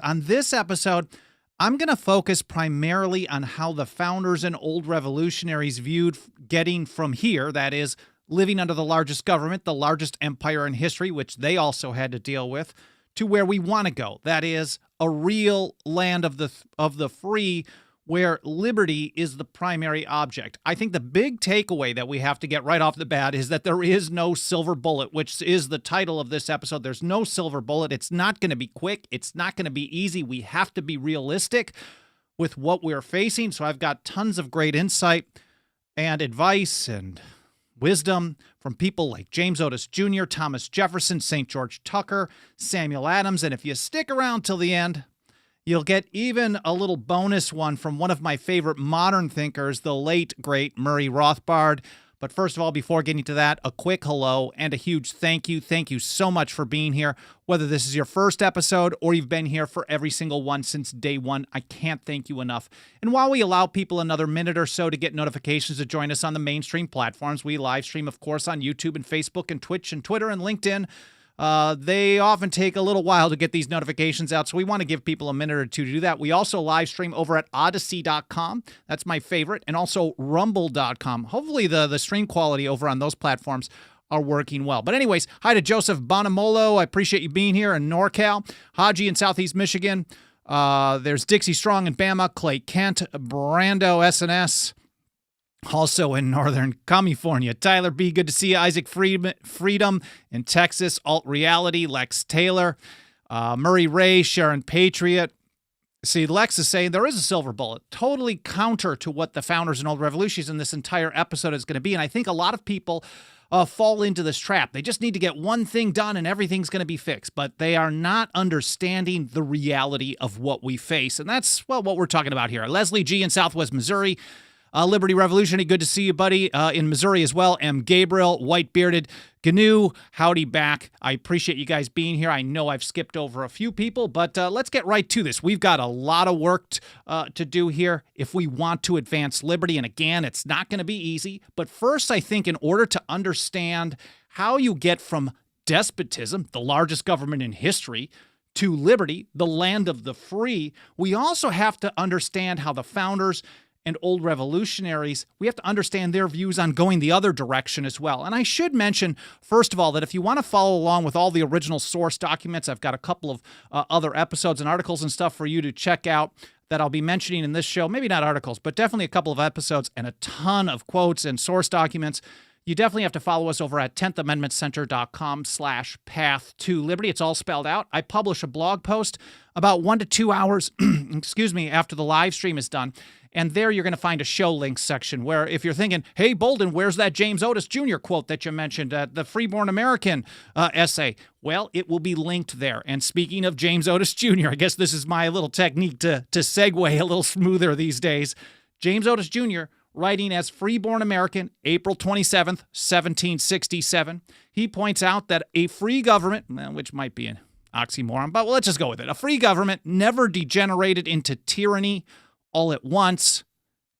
On this episode, I'm going to focus primarily on how the founders and old revolutionaries viewed getting from here, that is, living under the largest government, the largest empire in history, which they also had to deal with, to where we want to go, that is, a real land of the free, where liberty is the primary object. I think the big takeaway that we have to get right off the bat is that there is no silver bullet, which is the title of this episode. There's no silver bullet. It's not going to be quick. It's not going to be easy. We have to be realistic with what we're facing. So I've got tons of great insight and advice and wisdom from people like James Otis Jr., Thomas Jefferson, St. George Tucker, Samuel Adams. And if you stick around till the end, you'll get even a little bonus one from one of my favorite modern thinkers, the late, great Murray Rothbard. But first of all, before getting to that, a quick hello and a huge thank you. Thank you so much for being here. Whether this is your first episode or you've been here for every single one since day one, I can't thank you enough. And while we allow people another minute or so to get notifications to join us on the mainstream platforms, we live stream, of course, on YouTube and Facebook and Twitch and Twitter and LinkedIn. They often take a little while to get these notifications out, so we want to give people a minute or two to do that. We also live stream over at Odyssey.com. That's my favorite, and also Rumble.com. Hopefully the stream quality over on those platforms are working well. But anyways, hi to Joseph Bonamolo. I appreciate you being here in NorCal. Haji in Southeast Michigan. There's Dixie Strong in Bama. Clay Kent, Brando SNS. Also in Northern California, Tyler B., good to see you. Isaac Freedom in Texas, Alt Reality, Lex Taylor, Murray Ray, Sharon Patriot. See, Lex is saying there is a silver bullet, totally counter to what the founders and old revolutions in this entire episode is going to be. And I think a lot of people fall into this trap. They just need to get one thing done and everything's going to be fixed. But they are not understanding the reality of what we face. And that's, well, what we're talking about here. Leslie G. in Southwest Missouri. Liberty Revolutionary, good to see you, buddy. In Missouri as well. M. Gabriel, white-bearded. GNU, howdy back. I appreciate you guys being here. I know I've skipped over a few people, but let's get right to this. We've got a lot of work to do here if we want to advance liberty. And again, it's not going to be easy. But first, I think in order to understand how you get from despotism, the largest government in history, to liberty, the land of the free, we also have to understand how the founders and old revolutionaries, we have to understand their views on going the other direction as well. And I should mention, first of all, that if you want to follow along with all the original source documents, I've got a couple of other episodes and articles and stuff for you to check out that I'll be mentioning in this show. Maybe not articles, but definitely a couple of episodes and a ton of quotes and source documents. You definitely have to follow us over at 10thamendmentcenter.com/path to liberty. It's all spelled out. I publish a blog post about 1 to 2 hours, after the live stream is done. And there you're going to find a show links section where if you're thinking, hey, Bolden, where's that James Otis Jr. quote that you mentioned, the Freeborn American essay? Well, it will be linked there. And speaking of James Otis Jr., I guess this is my little technique to segue a little smoother these days. James Otis Jr., writing as Freeborn American, April 27th, 1767, he points out that a free government, which might be an oxymoron, but let's just go with it. A free government never degenerated into tyranny all at once.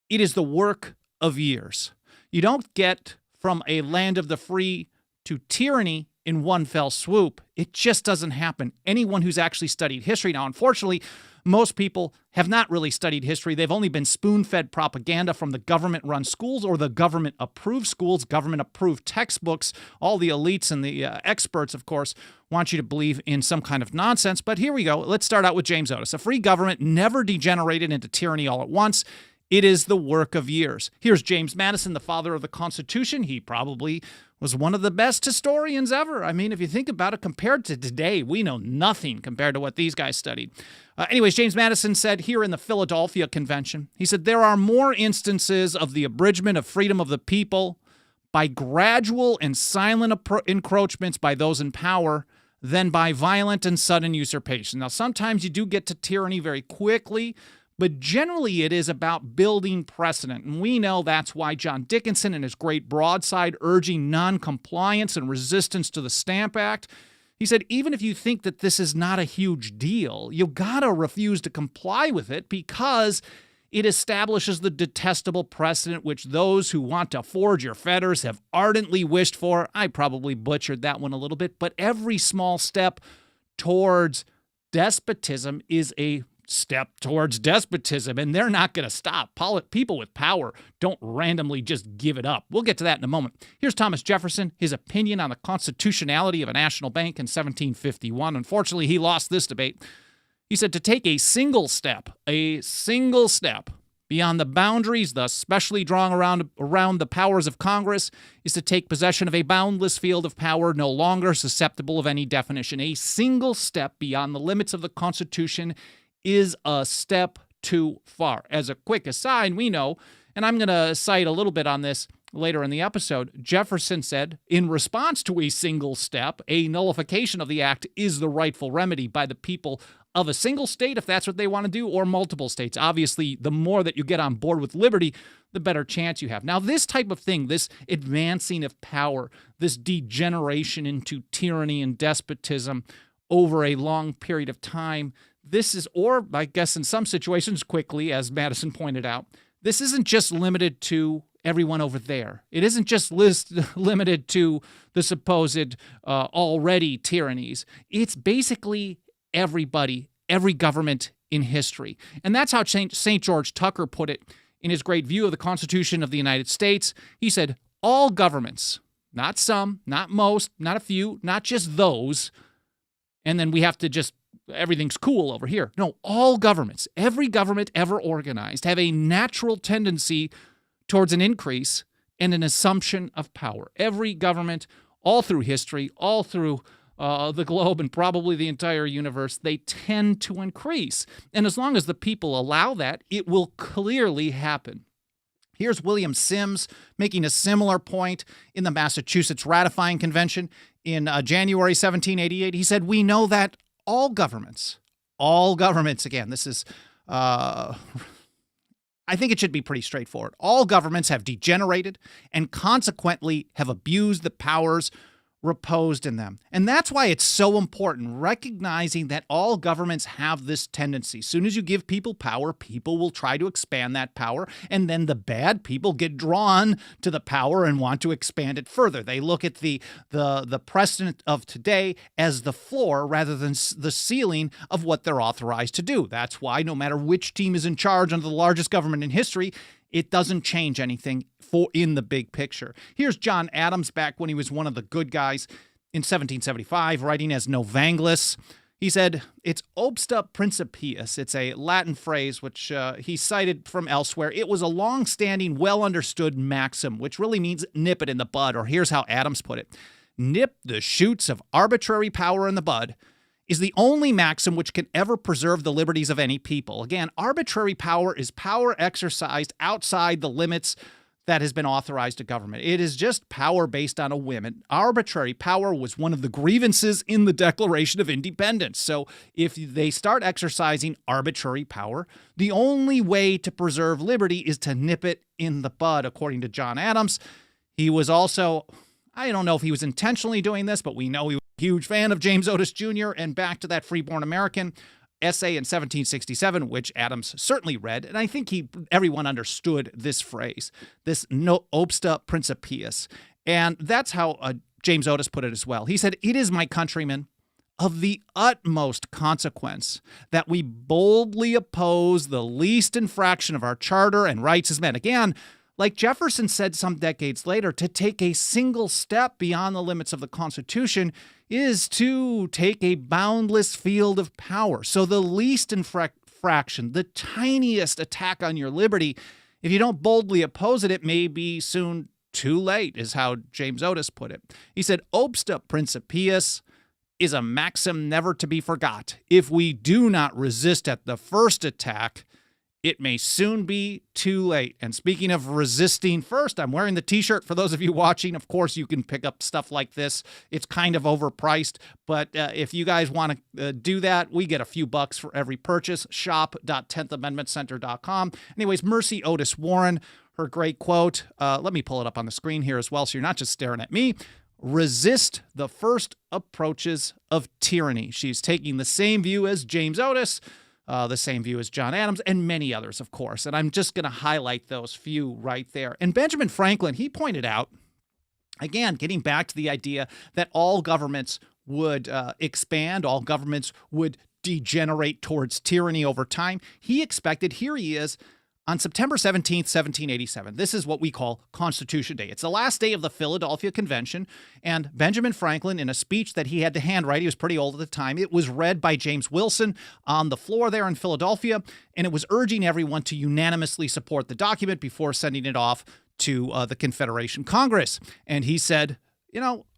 It is the work of years. You don't get from a land of the free to tyranny in one fell swoop. It just doesn't happen. Anyone who's actually studied history now, unfortunately, most people have not really studied history. They've only been spoon-fed propaganda from the government-run schools or the government-approved schools, government-approved textbooks. All the elites and the experts, of course, want you to believe in some kind of nonsense. But here we go. Let's start out with James Otis. A free government never degenerated into tyranny all at once. It is the work of years. Here's James Madison, the father of the Constitution. He probably was one of the best historians ever. I mean, if you think about it, compared to today, we know nothing compared to what these guys studied. Anyways, James Madison said here in the Philadelphia Convention, he said, there are more instances of the abridgment of freedom of the people by gradual and silent encroachments by those in power than by violent and sudden usurpation. Now, sometimes you do get to tyranny very quickly, but generally it is about building precedent. And we know that's why John Dickinson in his great broadside urging non-compliance and resistance to the Stamp Act, he said, even if you think that this is not a huge deal, you gotta refuse to comply with it because it establishes the detestable precedent which those who want to forge your fetters have ardently wished for. I probably butchered that one a little bit, but every small step towards despotism is a step towards despotism, and they're not going to stop. People with power don't randomly just give it up. We'll get to that in a moment. Here's Thomas Jefferson, his opinion on the constitutionality of a national bank in 1751. Unfortunately, he lost this debate. He said to take a single step beyond the boundaries thus specially drawn around the powers of Congress is to take possession of a boundless field of power no longer susceptible of any definition. A single step beyond the limits of the Constitution is a step too far. As a quick aside, we know, and I'm going to cite a little bit on this later in the episode, Jefferson said, in response to a single step, a nullification of the act is the rightful remedy by the people of a single state, if that's what they want to do, or multiple states. Obviously, the more that you get on board with liberty, the better chance you have. Now, this type of thing, this advancing of power, this degeneration into tyranny and despotism over a long period of time, this is, or I guess in some situations quickly, as Madison pointed out, this isn't just limited to everyone over there. It isn't just limited to the supposed already tyrannies. It's basically everybody, every government in history. And that's how St. George Tucker put it in his great view of the Constitution of the United States. He said, all governments, not some, not most, not a few, not just those, and then we have to just everything's cool over here. No, all governments, every government ever organized, have a natural tendency towards an increase and an assumption of power. Every government, all through history, all through the globe and probably the entire universe, they tend to increase. And as long as the people allow that, it will clearly happen. Here's William Sims making a similar point in the Massachusetts Ratifying Convention in January 1788. He said, we know that all governments, again, this is, I think it should be pretty straightforward. All governments have degenerated and consequently have abused the powers reposed in them. And that's why it's so important, recognizing that all governments have this tendency. As soon as you give people power, people will try to expand that power, and then the bad people get drawn to the power and want to expand it further. They look at the precedent of today as the floor rather than the ceiling of what they're authorized to do. That's why no matter which team is in charge under the largest government in history, it doesn't change anything in the big picture. Here's John Adams back when he was one of the good guys in 1775, writing as Novanglis. He said, it's obsta principiis. It's a Latin phrase which he cited from elsewhere. It was a long-standing, well-understood maxim, which really means nip it in the bud, or here's how Adams put it. Nip the shoots of arbitrary power in the bud is the only maxim which can ever preserve the liberties of any people. Again, arbitrary power is power exercised outside the limits that has been authorized to government. It is just power based on a whim. And arbitrary power was one of the grievances in the Declaration of Independence. So if they start exercising arbitrary power, the only way to preserve liberty is to nip it in the bud, according to John Adams. He was also, I don't know if he was intentionally doing this, but we know he was a huge fan of James Otis Jr. And back to that Freeborn American essay in 1767, which Adams certainly read, and I think everyone understood this phrase, this no obsta principiis. And that's how James Otis put it as well. He said, it is, my countrymen, of the utmost consequence that we boldly oppose the least infraction of our charter and rights as men. Again, like Jefferson said some decades later, to take a single step beyond the limits of the Constitution is to take a boundless field of power. So the least infraction, the tiniest attack on your liberty, if you don't boldly oppose it, it may be soon too late, is how James Otis put it. He said, obsta principiis is a maxim never to be forgot. If we do not resist at the first attack, it may soon be too late. And speaking of resisting first, I'm wearing the t-shirt for those of you watching. Of course, you can pick up stuff like this. It's kind of overpriced, but if you guys want to do that, we get a few bucks for every purchase. Shop.10thamendmentcenter.com. Anyways, Mercy Otis Warren, her great quote. Let me pull it up on the screen here as well, so you're not just staring at me. Resist the first approaches of tyranny. She's taking the same view as James Otis, the same view as John Adams, and many others, of course. And I'm just going to highlight those few right there. And Benjamin Franklin, he pointed out, again, getting back to the idea that all governments would expand, all governments would degenerate towards tyranny over time. He expected, here he is, on September 17th, 1787. This is what we call Constitution Day. It's the last day of the Philadelphia Convention, and Benjamin Franklin, in a speech that he had to handwrite, he was pretty old at the time, it was read by James Wilson on the floor there in Philadelphia, and it was urging everyone to unanimously support the document before sending it off to the Confederation Congress. And he said,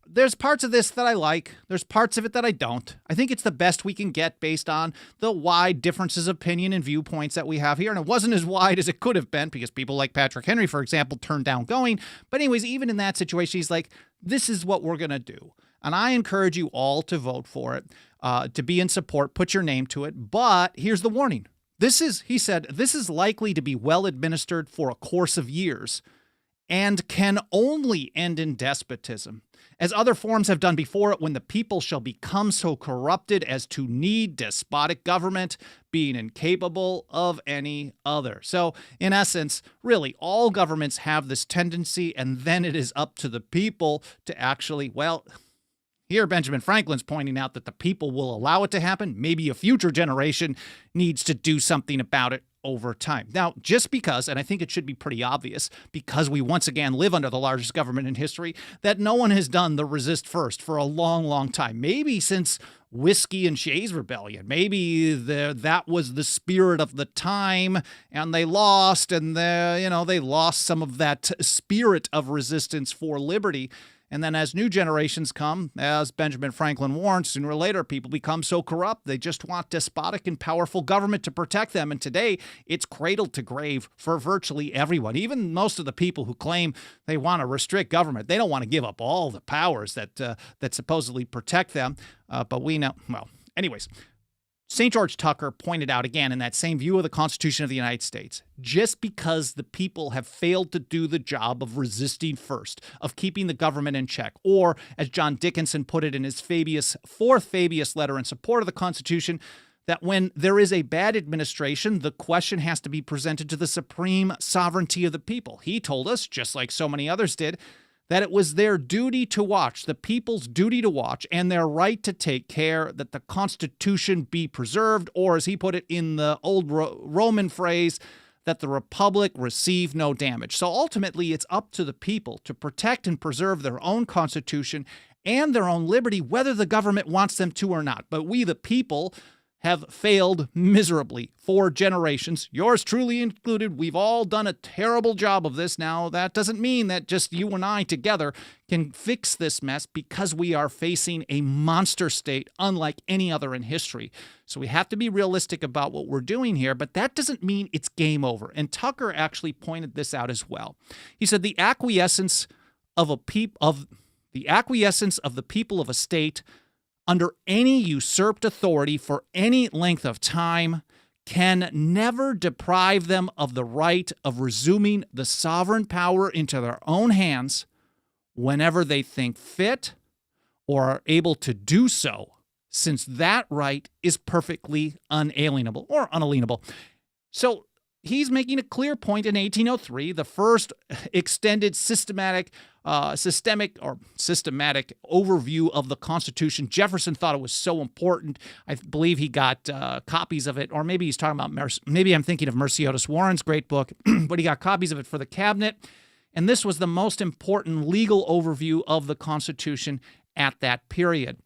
there's parts of this that I like. There's parts of it that I don't. I think it's the best we can get based on the wide differences of opinion and viewpoints that we have here. And it wasn't as wide as it could have been because people like Patrick Henry, for example, turned down going. But anyways, even in that situation, he's like, this is what we're going to do. And I encourage you all to vote for it, to be in support, put your name to it. But here's the warning. He said, this is likely to be well administered for a course of years and can only end in despotism, as other forms have done before it, when the people shall become so corrupted as to need despotic government, being incapable of any other. So, in essence, really, all governments have this tendency, and then it is up to the people to actually, here Benjamin Franklin's pointing out that the people will allow it to happen. Maybe a future generation needs to do something about it over time. Now, just because, and I think it should be pretty obvious, because we once again live under the largest government in history, that no one has done the resist first for a long, long time. Maybe since Whiskey and Shays Rebellion. Maybe that was the spirit of the time, and they lost, and they lost some of that spirit of resistance for liberty. And then as new generations come, as Benjamin Franklin warned, sooner or later people become so corrupt they just want despotic and powerful government to protect them. And today it's cradle to grave for virtually everyone. Even most of the people who claim they want to restrict government, they don't want to give up all the powers that supposedly protect them. But we know, anyways. St. George Tucker pointed out again in that same view of the Constitution of the United States, just because the people have failed to do the job of resisting first, of keeping the government in check, or as John Dickinson put it in his fourth Fabius letter in support of the Constitution, that when there is a bad administration, the question has to be presented to the supreme sovereignty of the people. He told us, just like so many others did, that it was their duty to watch, the people's duty to watch, and their right to take care that the Constitution be preserved, or as he put it in the old Roman phrase, that the Republic receive no damage. So ultimately, it's up to the people to protect and preserve their own Constitution and their own liberty, whether the government wants them to or not. But we, the people, have failed miserably for generations, yours truly included. We've all done a terrible job of this. Now, that doesn't mean that just you and I together can fix this mess, because we are facing a monster state unlike any other in history. So we have to be realistic about what we're doing here, but that doesn't mean it's game over. And Tucker actually pointed this out as well. He said the acquiescence of the people of a state under any usurped authority for any length of time can never deprive them of the right of resuming the sovereign power into their own hands whenever they think fit or are able to do so, since that right is perfectly unalienable or unalienable. So he's making a clear point in 1803, the first extended systematic overview of the Constitution. Jefferson thought it was so important. I believe he got copies of it, or maybe he's talking about, maybe I'm thinking of Merciodus Warren's great book, but he got copies of it for the cabinet. And this was the most important legal overview of the Constitution at that period.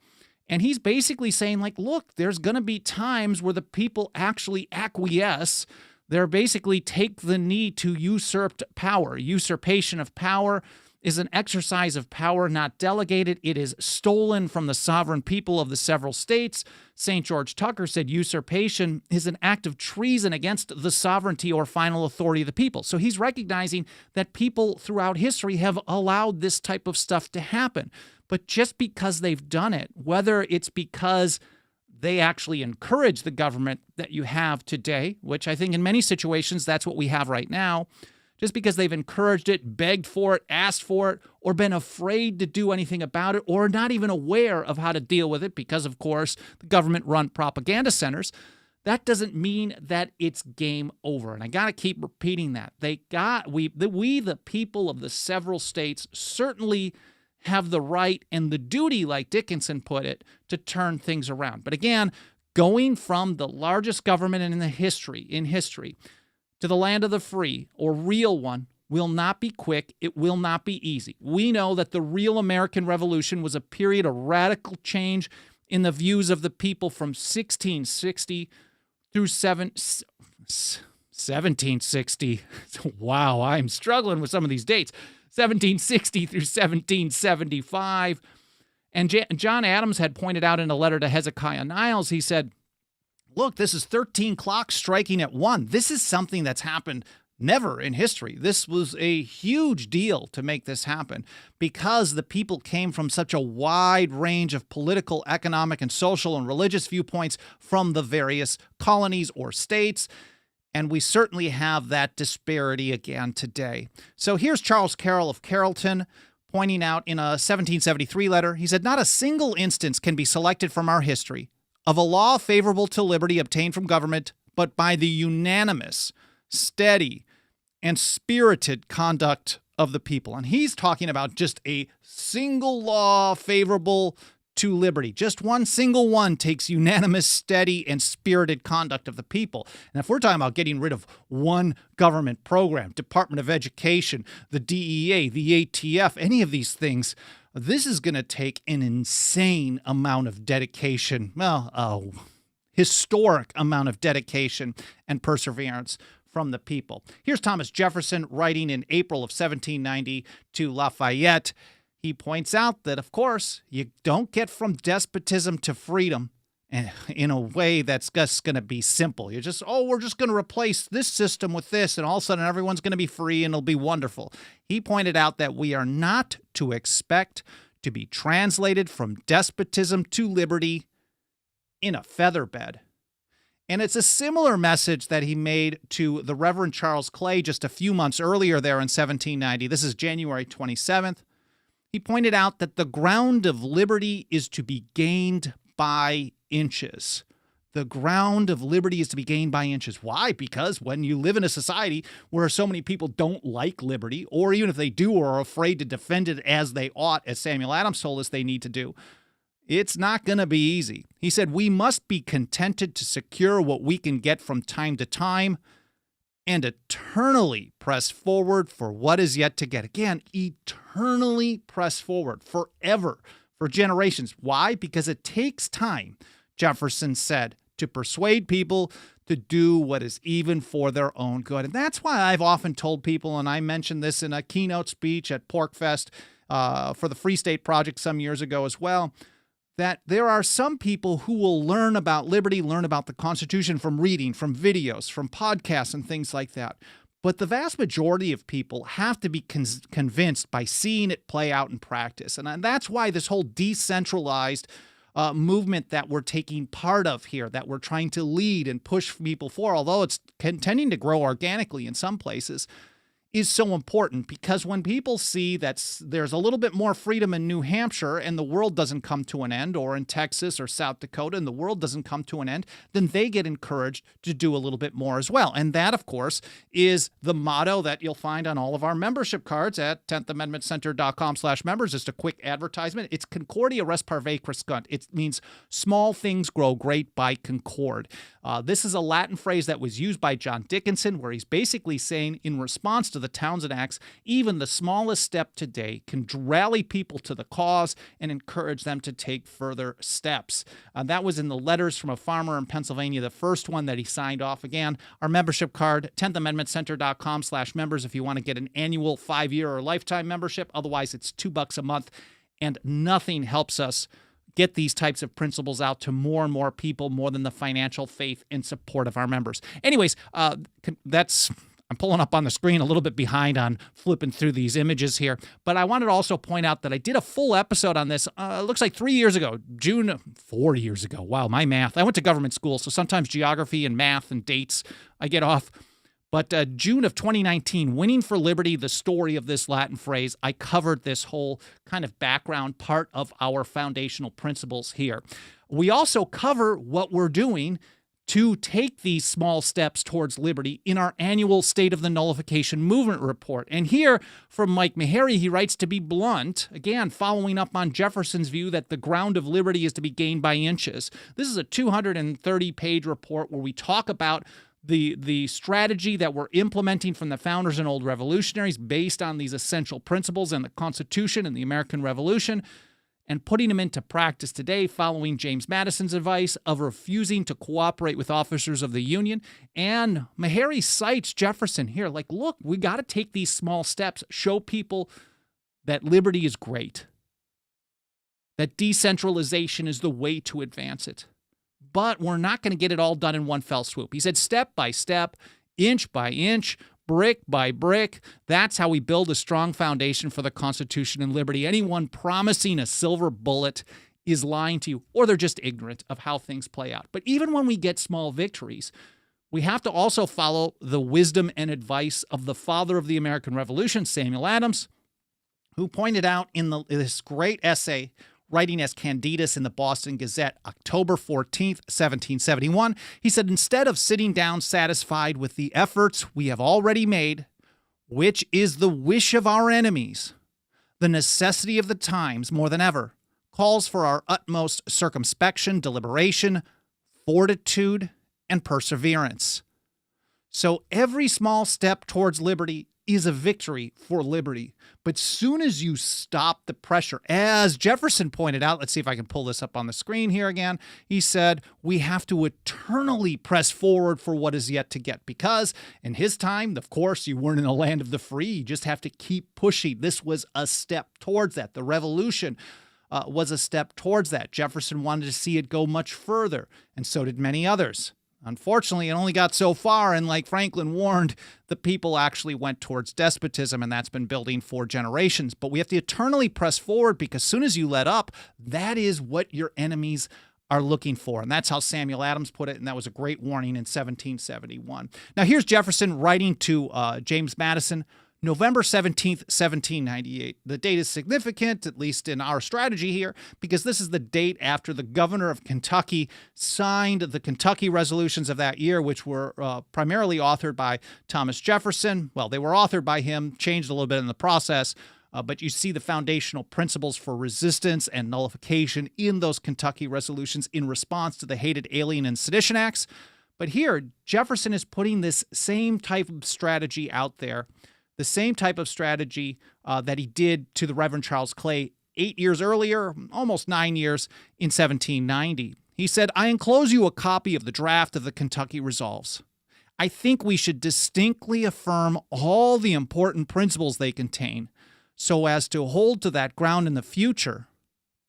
And he's basically saying, look, there's going to be times where the people actually acquiesce. They're basically take the knee to usurped power. Usurpation of power is an exercise of power not delegated. It is stolen from the sovereign people of the several states. St. George Tucker said usurpation is an act of treason against the sovereignty or final authority of the people. So he's recognizing that people throughout history have allowed this type of stuff to happen. But just because they've done it, whether it's because they actually encourage the government that you have today, which I think in many situations that's what we have right now, just because they've encouraged it, begged for it, asked for it, or been afraid to do anything about it, or not even aware of how to deal with it because, of course, the government-run propaganda centers, that doesn't mean that it's game over. And I got to keep repeating that. We, the people of the several states, certainly have the right and the duty, like Dickinson put it, to turn things around. But again, Going from the largest government in history to the land of the free, or real one, will not be quick. It will not be easy. We know that the real American Revolution was a period of radical change in the views of the people from 1660 through 1760. Wow, I'm struggling with some of these dates. 1760 through 1775. And John Adams had pointed out in a letter to Hezekiah Niles, he said, look, this is 13 clocks striking at 1. This is something that's happened never in history. This was a huge deal to make this happen because the people came from such a wide range of political, economic, and social and religious viewpoints from the various colonies or states. And we certainly have that disparity again today. So here's Charles Carroll of Carrollton pointing out in a 1773 letter. He said, not a single instance can be selected from our history of a law favorable to liberty obtained from government, but by the unanimous, steady, and spirited conduct of the people. And he's talking about just a single law favorable to liberty. Just one single one takes unanimous, steady, and spirited conduct of the people. And if we're talking about getting rid of one government program, Department of Education, the DEA, the ATF, any of these things, this is going to take an insane amount of dedication, historic amount of dedication and perseverance from the people. Here's Thomas Jefferson writing in April of 1790 to Lafayette. He points out that, of course, you don't get from despotism to freedom in a way that's just going to be simple. You're just, we're just going to replace this system with this, and all of a sudden everyone's going to be free and it'll be wonderful. He pointed out that we are not to expect to be translated from despotism to liberty in a feather bed. And it's a similar message that he made to the Reverend Charles Clay just a few months earlier there in 1790. This is January 27th. He pointed out that the ground of liberty is to be gained by inches. The ground of liberty is to be gained by inches. Why? Because when you live in a society where so many people don't like liberty, or even if they do are afraid to defend it as they ought, as Samuel Adams told us they need to do, it's not going to be easy. He said, we must be contented to secure what we can get from time to time and eternally press forward for what is yet to get. Again, eternally press forward, forever, for generations. Why? Because it takes time, Jefferson said, to persuade people to do what is even for their own good. And that's why I've often told people, and I mentioned this in a keynote speech at PorkFest for the Free State Project some years ago as well, that there are some people who will learn about liberty, learn about the Constitution from reading, from videos, from podcasts and things like that. But the vast majority of people have to be convinced by seeing it play out in practice. And that's why this whole decentralized movement that we're taking part of here, that we're trying to lead and push people for, although it's tending to grow organically in some places, is so important, because when people see that there's a little bit more freedom in New Hampshire and the world doesn't come to an end, or in Texas or South Dakota and the world doesn't come to an end, then they get encouraged to do a little bit more as well. And that, of course, is the motto that you'll find on all of our membership cards at 10thamendmentcenter.com/members. Just a quick advertisement. It's Concordia Res Parve Crescunt. It means small things grow great by concord. This is a Latin phrase that was used by John Dickinson, where he's basically saying, in response to the Townsend Acts, even the smallest step today can rally people to the cause and encourage them to take further steps. That was in the Letters from a Farmer in Pennsylvania, the first one that he signed off. Again, our membership card, 10thamendmentcenter.com/members if you want to get an annual 5-year or lifetime membership. Otherwise, it's $2 a month, and nothing helps us get these types of principles out to more and more people more than the financial faith and support of our members. Anyways, I'm pulling up on the screen a little bit behind on flipping through these images here, but I wanted to also point out that I did a full episode on this, it looks like 4 years ago. Wow, my math. I went to government school, so sometimes geography and math and dates, I get off. But June of 2019, Winning for Liberty, the story of this Latin phrase, I covered this whole kind of background part of our foundational principles here. We also cover what we're doing to take these small steps towards liberty in our annual State of the Nullification Movement report. And here from Mike Meharry, he writes, to be blunt, again, following up on Jefferson's view that the ground of liberty is to be gained by inches. This is a 230-page report where we talk about the strategy that we're implementing from the founders and old revolutionaries based on these essential principles and the Constitution and the American Revolution, and putting them into practice today following James Madison's advice of refusing to cooperate with officers of the Union. And Meharry cites Jefferson here, like, look, we got to take these small steps, show people that liberty is great, that decentralization is the way to advance it. But we're not going to get it all done in one fell swoop. He said step by step, inch by inch, brick by brick. That's how we build a strong foundation for the Constitution and liberty. Anyone promising a silver bullet is lying to you, or they're just ignorant of how things play out. But even when we get small victories, we have to also follow the wisdom and advice of the father of the American Revolution, Samuel Adams, who pointed out in this great essay, writing as Candidus in the Boston Gazette, October 14th, 1771, he said, instead of sitting down satisfied with the efforts we have already made, which is the wish of our enemies, the necessity of the times more than ever calls for our utmost circumspection, deliberation, fortitude, and perseverance. So every small step towards liberty is a victory for liberty. But soon as you stop the pressure, as Jefferson pointed out, let's see if I can pull this up on the screen here again. He said, we have to eternally press forward for what is yet to get. Because in his time, of course, you weren't in a land of the free. You just have to keep pushing. This was a step towards that. The revolution was a step towards that. Jefferson wanted to see it go much further, and so did many others. Unfortunately, it only got so far, and like Franklin warned, the people actually went towards despotism, and that's been building for generations. But we have to eternally press forward, because as soon as you let up, that is what your enemies are looking for. And that's how Samuel Adams put it, and that was a great warning in 1771. Now, here's Jefferson writing to James Madison, November 17th, 1798. The date is significant, at least in our strategy here, because this is the date after the governor of Kentucky signed the Kentucky resolutions of that year, which were primarily authored by Thomas Jefferson. Well, they were authored by him, changed a little bit in the process, but you see the foundational principles for resistance and nullification in those Kentucky resolutions in response to the Hated Alien and Sedition Acts. But here, Jefferson is putting this same type of strategy out there, the same type of strategy that he did to the Reverend Charles Clay 8 years earlier, almost 9 years, in 1790. He said, I enclose you a copy of the draft of the Kentucky Resolves. I think we should distinctly affirm all the important principles they contain so as to hold to that ground in the future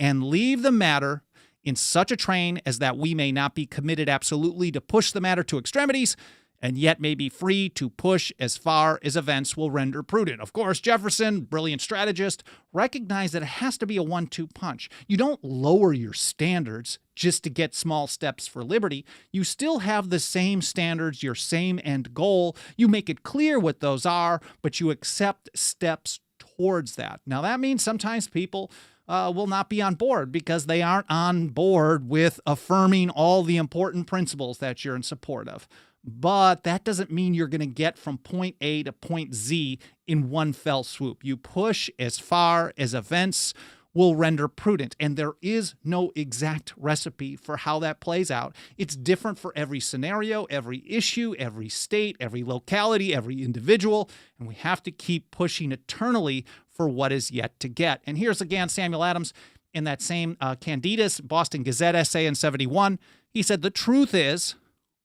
and leave the matter in such a train as that we may not be committed absolutely to push the matter to extremities, and yet may be free to push as far as events will render prudent. Of course, Jefferson, brilliant strategist, recognized that it has to be a 1-2 punch. You don't lower your standards just to get small steps for liberty. You still have the same standards, your same end goal. You make it clear what those are, but you accept steps towards that. Now, that means sometimes people will not be on board because they aren't on board with affirming all the important principles that you're in support of. But that doesn't mean you're going to get from point A to point Z in one fell swoop. You push as far as events will render prudent. And there is no exact recipe for how that plays out. It's different for every scenario, every issue, every state, every locality, every individual. And we have to keep pushing eternally for what is yet to get. And here's again Samuel Adams in that same Candidus Boston Gazette essay in 71. He said, the truth is,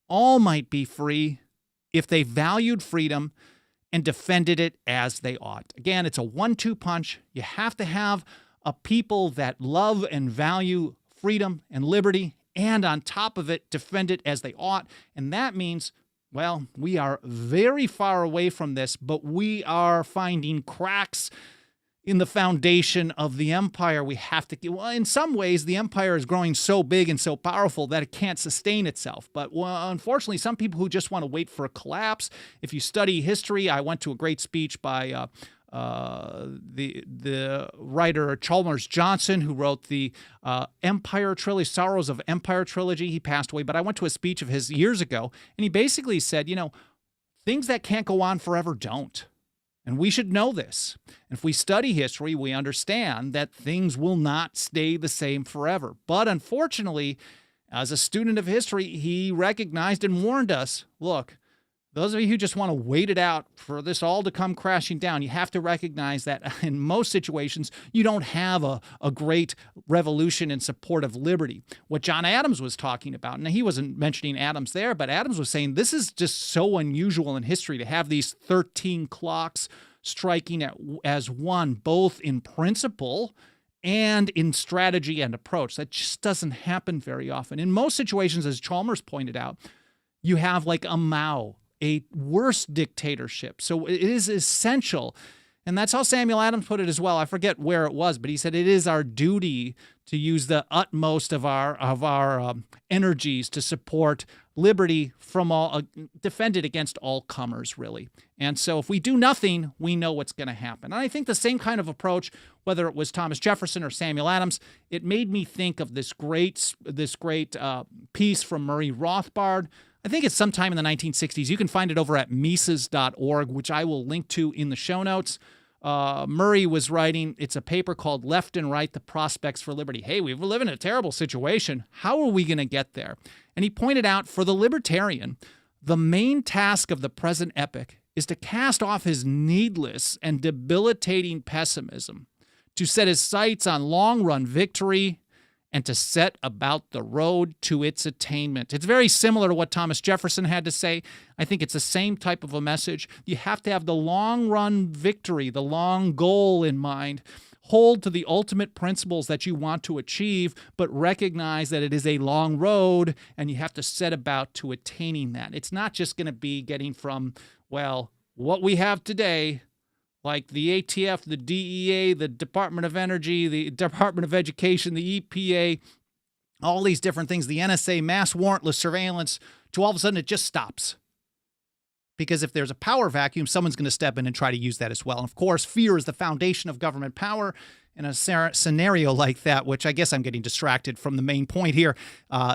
all might be free if they valued freedom and defended it as they ought. Again, it's a 1-2 punch. You have to have a people that love and value freedom and liberty, and on top of it, defend it as they ought. And that means, well, we are very far away from this, but we are finding cracks in the foundation of the empire. We have to, well, in some ways, the empire is growing so big and so powerful that it can't sustain itself. But well, unfortunately, some people who just want to wait for a collapse. If you study history, I went to a great speech by the writer Chalmers Johnson, who wrote the Empire Trilogy, Sorrows of Empire trilogy. He passed away, but I went to a speech of his years ago, and he basically said, things that can't go on forever don't. And we should know this. And if we study history, we understand that things will not stay the same forever. But unfortunately, as a student of history, he recognized and warned us, look, those of you who just want to wait it out for this all to come crashing down, you have to recognize that in most situations, you don't have a great revolution in support of liberty. What John Adams was talking about, and he wasn't mentioning Adams there, but Adams was saying this is just so unusual in history to have these 13 clocks striking as one, both in principle and in strategy and approach. That just doesn't happen very often. In most situations, as Chalmers pointed out, you have like a Mao, a worse dictatorship. So it is essential. And that's how Samuel Adams put it as well. I forget where it was, but he said it is our duty to use the utmost of our energies to support liberty from defend it against all comers, really. And so if we do nothing, we know what's going to happen. And I think the same kind of approach, whether it was Thomas Jefferson or Samuel Adams, it made me think of this great piece from Murray Rothbard. I think it's sometime in the 1960s. You can find it over at Mises.org, which I will link to in the show notes. Murray was writing, it's a paper called Left and Right, The Prospects for Liberty. Hey, we live in a terrible situation. How are we going to get there? And he pointed out, for the libertarian, the main task of the present epoch is to cast off his needless and debilitating pessimism, to set his sights on long-run victory, and to set about the road to its attainment. It's very similar to what Thomas Jefferson had to say. I think it's the same type of a message. You have to have the long-run victory, the long goal in mind. Hold to the ultimate principles that you want to achieve, but recognize that it is a long road, and you have to set about to attaining that. It's not just going to be getting from, what we have today, like the ATF, the DEA, the Department of Energy, the Department of Education, the EPA, all these different things, the NSA, mass warrantless surveillance, to all of a sudden it just stops. Because if there's a power vacuum, someone's going to step in and try to use that as well. And of course, fear is the foundation of government power. In a scenario like that, which I guess I'm getting distracted from the main point here,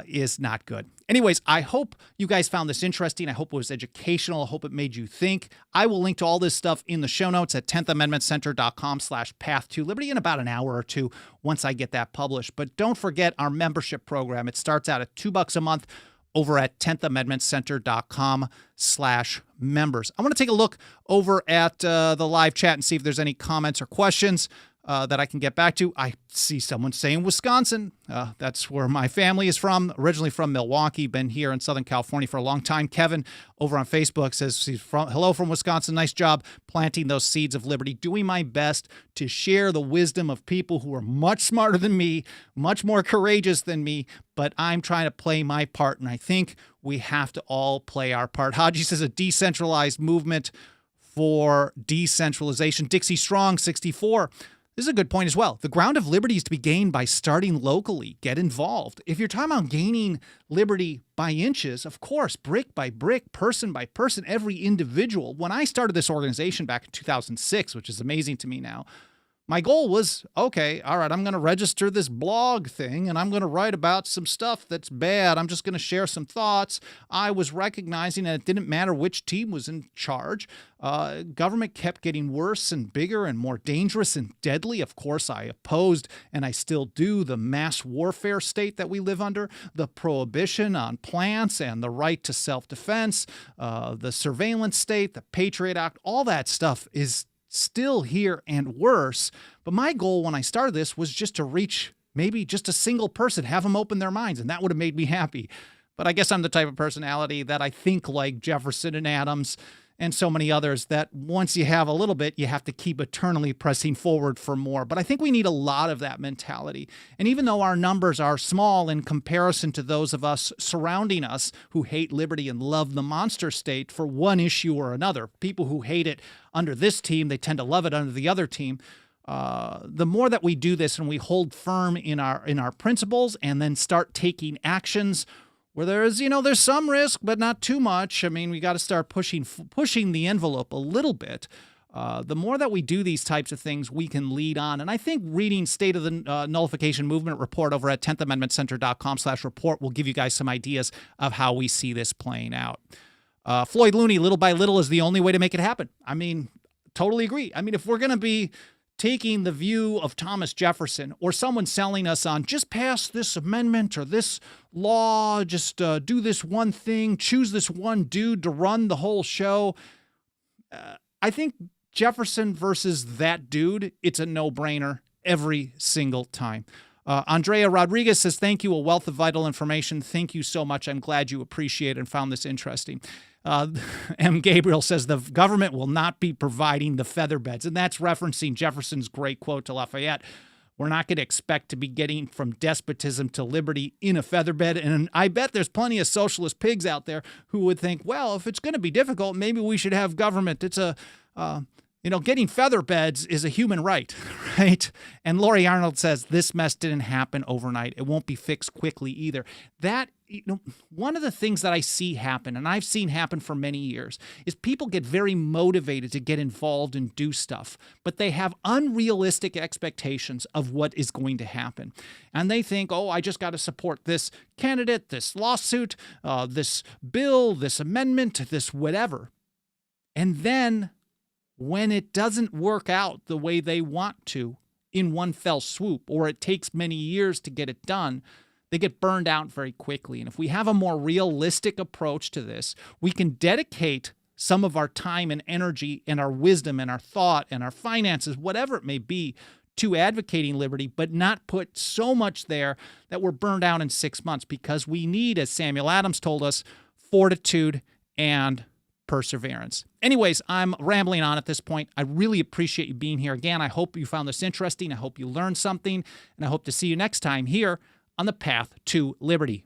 is not good. Anyways, I hope you guys found this interesting. I hope it was educational. I hope it made you think. I will link to all this stuff in the show notes at 10thamendmentcenter.com/path-to-liberty in about an hour or two once I get that published. But don't forget our membership program. It starts out at $2 a month over at 10thamendmentcenter.com/members. I want to take a look over at the live chat and see if there's any comments or questions that I can get back to. I see someone saying Wisconsin. That's where my family is from. Originally from Milwaukee, been here in Southern California for a long time. Kevin over on Facebook says he's hello from Wisconsin. Nice job planting those seeds of liberty. Doing my best to share the wisdom of people who are much smarter than me, much more courageous than me, but I'm trying to play my part, and I think we have to all play our part. Haji says a decentralized movement for decentralization. Dixie Strong, 64. This is a good point as well. The ground of liberty is to be gained by starting locally. Get involved. If you're talking about gaining liberty by inches, of course, brick by brick, person by person, every individual. When I started this organization back in 2006, which is amazing to me now, my goal was, okay, all right, I'm going to register this blog thing and I'm going to write about some stuff that's bad. I'm just going to share some thoughts. I was recognizing that it didn't matter which team was in charge. Government kept getting worse and bigger and more dangerous and deadly. Of course, I opposed, and I still do, the mass warfare state that we live under, the prohibition on plants and the right to self-defense, the surveillance state, the Patriot Act, all that stuff is still here and worse. But my goal when I started this was just to reach maybe just a single person, have them open their minds, and that would have made me happy. But I guess I'm the type of personality that I think like Jefferson and Adams and so many others, that once you have a little bit, you have to keep eternally pressing forward for more. But I think we need a lot of that mentality. And even though our numbers are small in comparison to those of us surrounding us who hate liberty and love the monster state for one issue or another, people who hate it under this team, they tend to love it under the other team. The more that we do this and we hold firm in our principles and then start taking actions where there's some risk, but not too much. I mean, we got to start pushing the envelope a little bit. The more that we do these types of things, we can lead on. And I think reading State of the Nullification Movement report over at 10thamendmentcenter.com/report will give you guys some ideas of how we see this playing out. Floyd Looney, little by little is the only way to make it happen. I mean, totally agree. I mean, if we're going to be taking the view of Thomas Jefferson or someone selling us on just pass this amendment or this law, just do this one thing, choose this one dude to run the whole show, I think Jefferson versus that dude, it's a no-brainer every single time. Andrea Rodriguez says, thank you, a wealth of vital information. Thank you so much. I'm glad you appreciate and found this interesting. M. Gabriel says, the government will not be providing the feather beds. And that's referencing Jefferson's great quote to Lafayette. We're not going to expect to be getting from despotism to liberty in a feather bed. And I bet there's plenty of socialist pigs out there who would think, well, if it's going to be difficult, maybe we should have government. It's getting feather beds is a human right, right? And Laurie Arnold says this mess didn't happen overnight. It won't be fixed quickly either. That, one of the things that I see happen, and I've seen happen for many years, is people get very motivated to get involved and do stuff, but they have unrealistic expectations of what is going to happen. And they think, oh, I just got to support this candidate, this lawsuit, this bill, this amendment, this whatever. And then when it doesn't work out the way they want to in one fell swoop, or it takes many years to get it done, they get burned out very quickly. And if we have a more realistic approach to this, we can dedicate some of our time and energy and our wisdom and our thought and our finances, whatever it may be, to advocating liberty, but not put so much there that we're burned out in 6 months, because we need, as Samuel Adams told us, fortitude and perseverance. Anyways, I'm rambling on at this point. I really appreciate you being here again. I hope you found this interesting. I hope you learned something, and I hope to see you next time here on the path to liberty.